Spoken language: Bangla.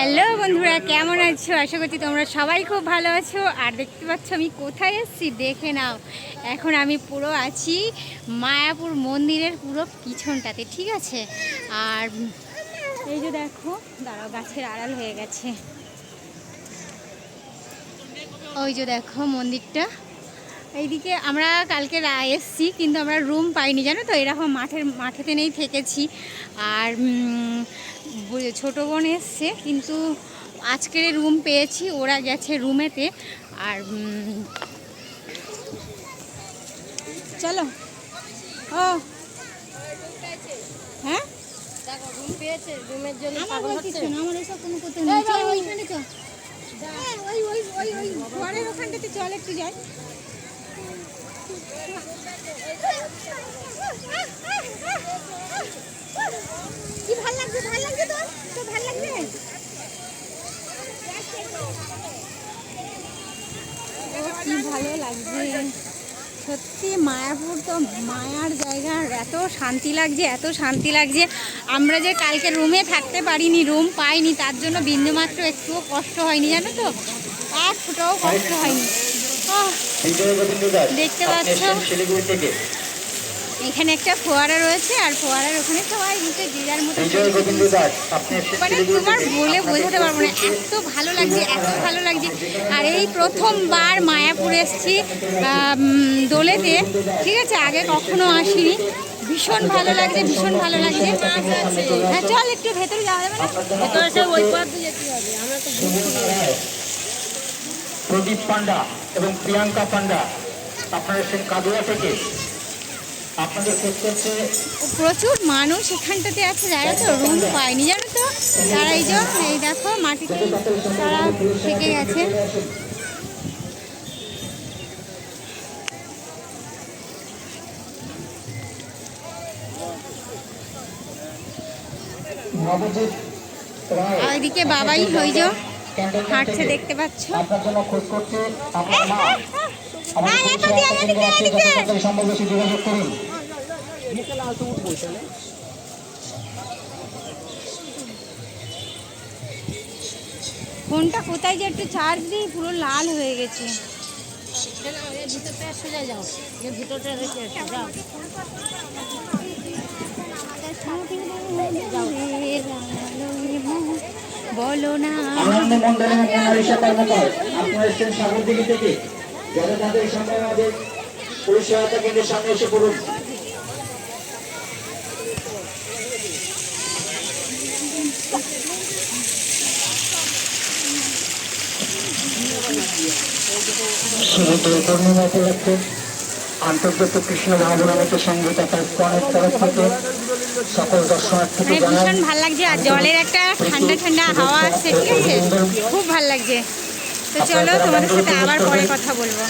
হ্যালো বন্ধুরা, কেমন আছো? আশা করছি তোমরা সবাই খুব ভালো আছো। আর দেখতে পাচ্ছ আমি কোথায় এসেছি, দেখে নাও। এখন আমি পুরো আছি মায়াপুর মন্দিরের পুরো পিছনটাতে, ঠিক আছে? আর এই যে দেখো, দাঁড়াও, গাছের আড়াল হয়ে গেছে। ওই যে দেখো মন্দিরটা। এইদিকে আমরা কালকে এসছি, কিন্তু আমরা রুম পাইনি, জানো তো। এরকম মাঠেতে নেই, থেকেছি। আর ছোটো বোন এসছে, কিন্তু আজকের রুম পেয়েছি, ওরা গেছে রুমেতে। আর চলো। ও হ্যাঁ, দেখো রুম পেয়েছে, রুমের জন্য আমার কিছু না, আমার এসব কোনো করতে নেই। চল ওইখানে, চল ওই ঘরের ওখানটাতে চল, একটু যাই। কি ভাল লাগছে, ভাল লাগছে তোর? তো ভাল লাগছে। কি ভালো লাগছে সত্যি। মায়াপুর তো মায়ার জায়গা। এত শান্তি লাগছে, এত শান্তি লাগছে। আমরা যে কালকে রুমে থাকতে পারিনি, রুম পাইনি, তার জন্য বিন্দুমাত্র একটুও কষ্ট হয়নি, জানো তো। এক ফুটাও কষ্ট হয়নি। দেখতে পাচ্ছ এখানে একটা ফোয়ারা রয়েছে, আর ফোয়ারার ওখানে সবাই নিচে যে যার মতো, মানে তোমার বলে বোঝাতে পারবো না, এত ভালো লাগছে, এত ভালো লাগছে। আর এই প্রথমবার মায়াপুর এসেছি দোলেতে, ঠিক আছে? আগে কখনো আসিনি। ভীষণ ভালো লাগছে, ভীষণ ভালো লাগছে। হ্যাঁ চল, একটু ভেতরে যাওয়া যাবে না? ভেতরে ওই পথ দিয়ে যেতে হবে। আমরা তো প্রদীপ পান্ডা এবং প্রিয়াঙ্কা পান্ডা আপনারা এসেছেন কাদুয়া থেকে। আপনাদের করতে প্রচুর মানুষ এখানটাতে আছে, যারা তো রুম পায়নি, জানো তো। তারা এই দেখো মাটিতে তারা থেকে গেছে। আর এদিকে বাবাই হইজ হাঁটছে, দেখতে পাচ্ছ। আপনার জন্য খোঁজ করছে আপনার মা। আমাদের সম্ভব বেশি যোগাযোগ করুন। ফোনটা কোথায় যে একটু চার্জ দিই, পুরো লাল হয়ে গেছে। ভিতরটা সোজা যাও, যে ভিতরটা রেখে যাও। বলো না আনন্দ মন্ডলের নারীশা কর্মকার আপনারা এসেছেন সাগরদিঘি থেকে। যারা তাদের সামনে আমাদের পুলিশ সহায়তা কেন্দ্রের সামনে এসে পড়ুন। পূর্ণিমা উপলক্ষে আন্তর্জাতিক কৃষ্ণ মহাপুরাণের সঙ্গে তার কনের তরফ থেকে সকল দর্শনার্থীকে ভীষণ ভালো লাগছে। আর জলের একটা ঠান্ডা ঠান্ডা হাওয়া আসছে, ঠিক আছে? খুব ভালো লাগছে। তো চলো, তোমাদের সাথে আবার পরে কথা বলবো।